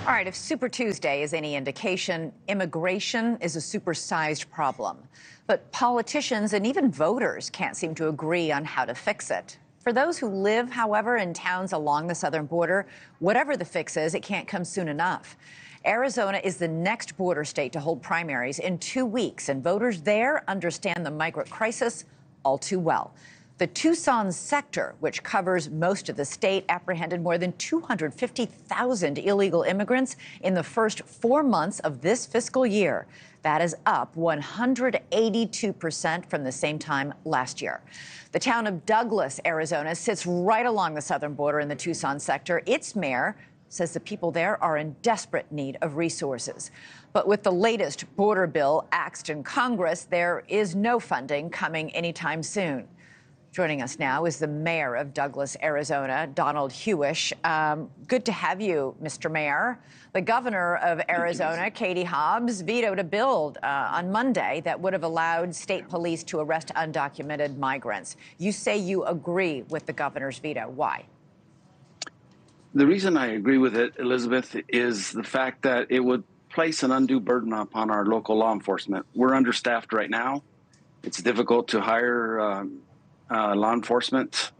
All right, if Super Tuesday is any indication, immigration is a supersized problem. But politicians and even voters can't seem to agree on how to fix it. For those who live, however, in towns along the southern border, whatever the fix is, it can't come soon enough. Arizona is the next border state to hold primaries in 2 weeks, and voters there understand the migrant crisis all too well. The Tucson sector, which covers most of the state, apprehended more than 250,000 illegal immigrants in the first 4 months of this fiscal year. That is up 182% from the same time last year. The town of Douglas, Arizona, sits right along the southern border in the Tucson sector. Its mayor says the people there are in desperate need of resources. But with the latest border bill axed in Congress, there is no funding coming anytime soon. Joining us now is the mayor of Douglas, Arizona, Donald Huish. Good to have you, Mr. Mayor. The governor of Arizona, Katie Hobbs, vetoed a bill on Monday that would have allowed state police to arrest undocumented migrants. You say you agree with the governor's veto. Why? The reason I agree with it, Elizabeth, is the fact that it would place an undue burden upon our local law enforcement. We're understaffed right now. It's difficult to hire law enforcement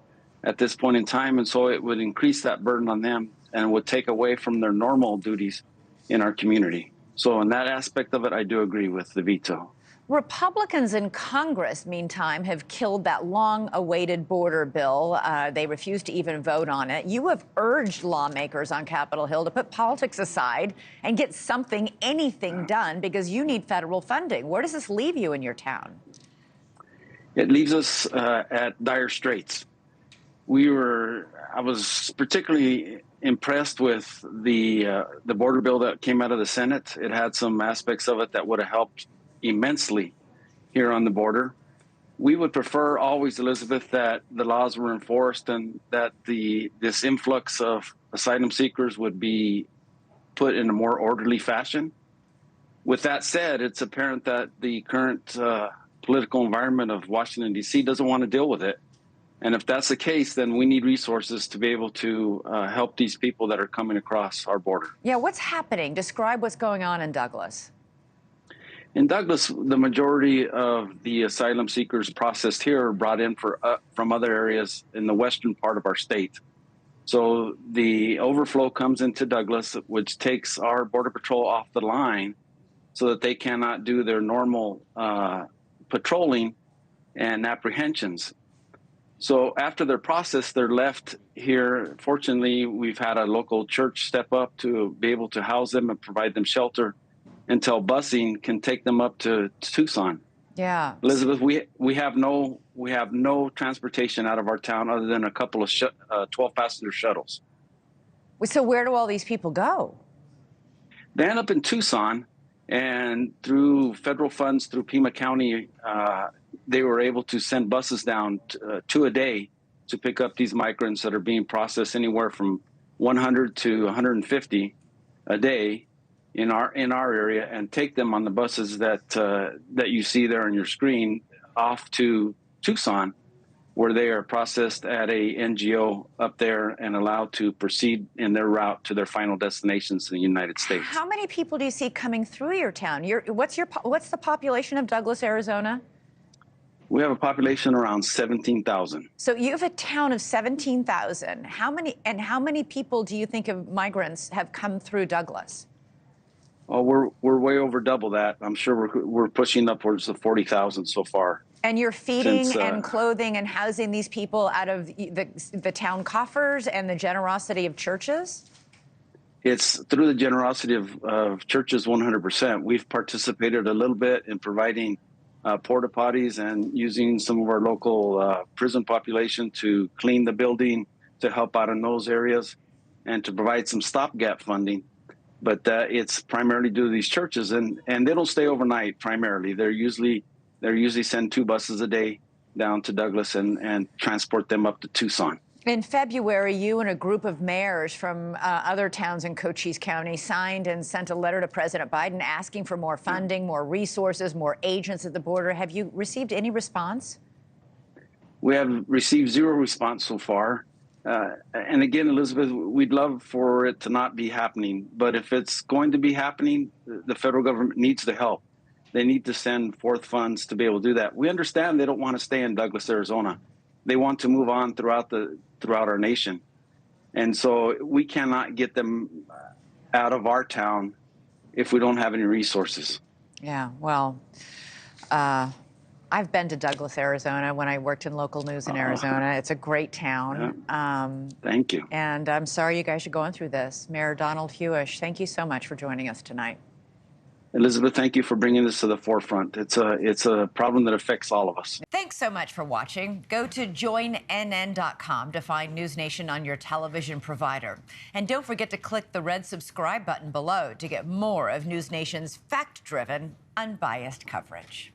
at this point in time, and so it would increase that burden on them and would take away from their normal duties in our community. So in that aspect of it, I do agree with the veto. Republicans in Congress, meantime, have killed that long-awaited border bill. They refused to even vote on it. You have urged lawmakers on Capitol Hill to put politics aside and get something, anything done, because you need federal funding. Where does this leave you in your town? It leaves us at dire straits. I was particularly impressed with the border bill that came out of the Senate. It had some aspects of it that would have helped immensely here on the border. We would prefer always, Elizabeth, that the laws were enforced and that this influx of asylum seekers would be put in a more orderly fashion. With that said, it's apparent that the current political environment of Washington, D.C. doesn't want to deal with it. And if that's the case, then we need resources to be able to help these people that are coming across our border. Yeah, what's happening? Describe what's going on in Douglas. In Douglas, the majority of the asylum seekers processed here are brought in from other areas in the western part of our state. So the overflow comes into Douglas, which takes our Border Patrol off the line so that they cannot do their normal patrolling and apprehensions. So after they're processed, they're left here. Fortunately, we've had a local church step up to be able to house them and provide them shelter until busing can take them up to Tucson. Yeah, Elizabeth, we have no transportation out of our town other than a couple of 12-passenger shuttles. so where do all these people go? They end up in Tucson. And through federal funds, through Pima County, they were able to send buses down two a day to pick up these migrants that are being processed anywhere from 100 to 150 a day in our area, and take them on the buses that you see there on your screen off to Tucson, where they are processed at a NGO up there and allowed to proceed in their route to their final destinations in the United States. How many people do you see coming through your town? What's the population of Douglas, Arizona? We have a population around 17,000. So you have a town of 17,000. How many people do you think of migrants have come through Douglas? Oh, we're way over double that. I'm sure we're pushing upwards of 40,000 so far. And you're feeding and clothing and housing these people out of the town coffers and the generosity of churches? It's through the generosity of churches 100%. We've participated a little bit in providing porta potties and using some of our local prison population to clean the building, to help out in those areas, and to provide some stopgap funding. But it's primarily due to these churches, and they don't stay overnight primarily. They're usually send 2 buses a day down to Douglas and transport them up to Tucson. In February, you and a group of mayors from other towns in Cochise County signed and sent a letter to President Biden asking for more funding, more resources, more agents at the border. Have you received any response? We have received 0 response so far. And again, Elizabeth, we'd love for it to not be happening. But if it's going to be happening, the federal government needs to help. They need to send forth funds to be able to do that. We understand they don't want to stay in Douglas, Arizona. They want to move on throughout our nation. And so we cannot get them out of our town if we don't have any resources. Yeah, well, I've been to Douglas, Arizona when I worked in local news in Arizona. It's a great town. Yeah. Thank you. And I'm sorry you guys are going through this. Mayor Donald Huish, thank you so much for joining us tonight. Elizabeth, thank you for bringing this to the forefront. It's a problem that affects all of us. Thanks so much for watching. Go to joinnn.com to find NewsNation on your television provider. And don't forget to click the red subscribe button below to get more of NewsNation's fact-driven, unbiased coverage.